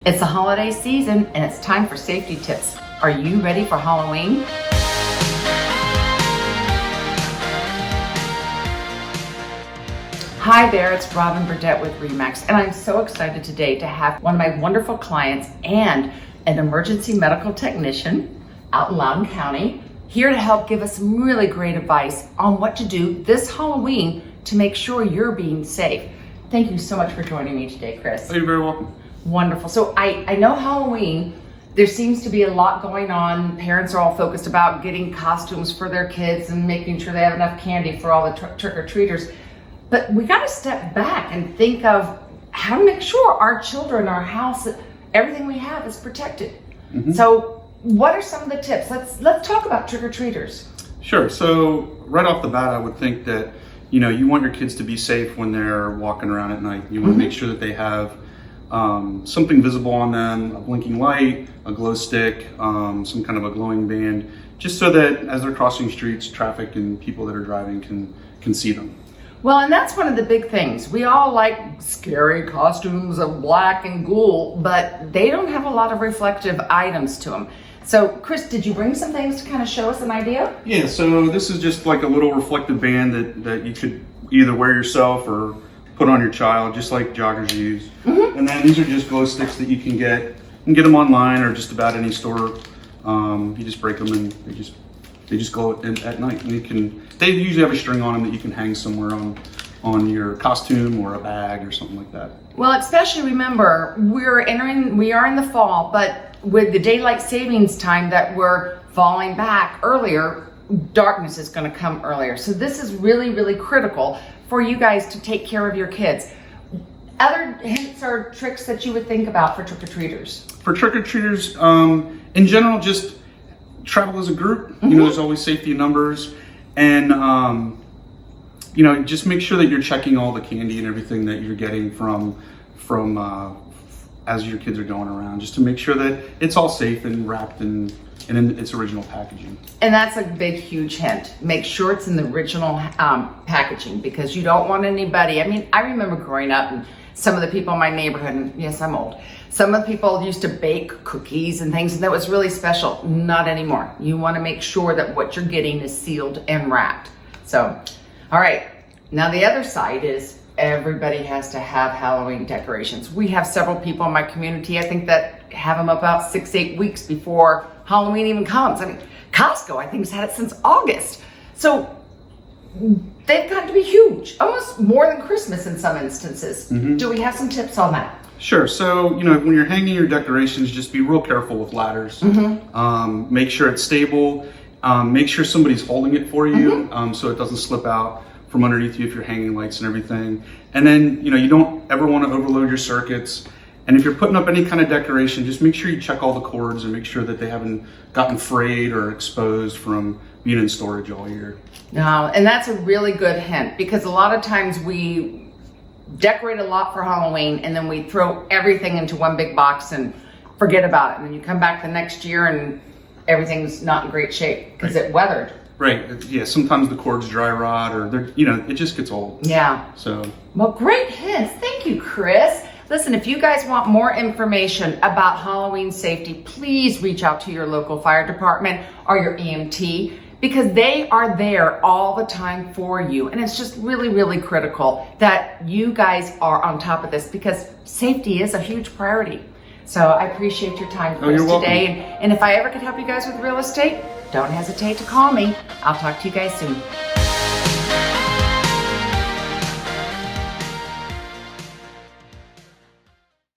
It's the holiday season and it's time for safety tips. Are you ready for Halloween? Hi there, it's Robin Burdette with Remax, and I'm so excited today to have one of my wonderful clients and an emergency medical technician out in Loudoun County here to help give us some really great advice on what to do this Halloween to make sure you're being safe. Thank you so much for joining me today, Chris. Oh, you're very welcome. Wonderful. So I know Halloween, there seems to be a lot going on. Parents are all focused about getting costumes for their kids and making sure they have enough candy for all the trick-or-treaters. But we got to step back and think of how to make sure our children, our house, everything we have is protected. Mm-hmm. So what are some of the tips? Let's talk about trick-or-treaters. Sure. So right off the bat, I would think that, you want your kids to be safe when they're walking around at night. You want to make sure that they have something visible on them, a blinking light, a glow stick, some kind of a glowing band, just so that as they're crossing streets, traffic and people that are driving can see them. Well, and that's one of the big things. We all like scary costumes of black and ghoul, but they don't have a lot of reflective items to them. So, Chris, did you bring some things to kind of show us an idea? Yeah, so this is just like a little reflective band that you could either wear yourself or put on your child, just like joggers use. Mm-hmm. And then these are just glow sticks that you can get. You can get them online or just about any store. You just break them and they just glow at night. And they usually have a string on them that you can hang somewhere on your costume or a bag or something like that. Well, especially remember, we are in the fall, but with the daylight savings time that we're falling back earlier, darkness is going to come earlier. So this is really, really critical for you guys to take care of your kids. Other hints or tricks that you would think about for trick-or-treaters? For trick-or-treaters, in general, just travel as a group. Mm-hmm. There's always safety in numbers. And, just make sure that you're checking all the candy and everything that you're getting from as your kids are going around, just to make sure that it's all safe and wrapped in its original packaging. And that's a big, huge hint. Make sure it's in the original packaging, because you don't want anybody. I remember growing up and some of the people in my neighborhood, and yes, I'm old, some of the people used to bake cookies and things, and that was really special. Not anymore. You want to make sure that what you're getting is sealed and wrapped. So, all right. Now the other side is everybody has to have Halloween decorations. We have several people in my community, I think, that have them about 6-8 weeks before Halloween even comes. Costco, I think, has had it since August. So they've got to be huge, almost more than Christmas in some instances. Mm-hmm. Do we have some tips on that? Sure. So, when you're hanging your decorations, just be real careful with ladders. Mm-hmm. Make sure it's stable. Make sure somebody's holding it for you, mm-hmm. So it doesn't slip out from underneath you if you're hanging lights and everything. And then, you don't ever want to overload your circuits. And if you're putting up any kind of decoration, just make sure you check all the cords and make sure that they haven't gotten frayed or exposed from being in storage all year. No, and that's a really good hint, because a lot of times we decorate a lot for Halloween and then we throw everything into one big box and forget about it. And then you come back the next year and everything's not in great shape because it weathered. Right. Yeah. Sometimes the cords dry rot, or it just gets old. Yeah. So. Well, great hints. Thank you, Chris. Listen, if you guys want more information about Halloween safety, please reach out to your local fire department or your EMT, because they are there all the time for you. And it's just really, really critical that you guys are on top of this, because safety is a huge priority. So I appreciate your time, Chris, today. And if I ever could help you guys with real estate, don't hesitate to call me. I'll talk to you guys soon.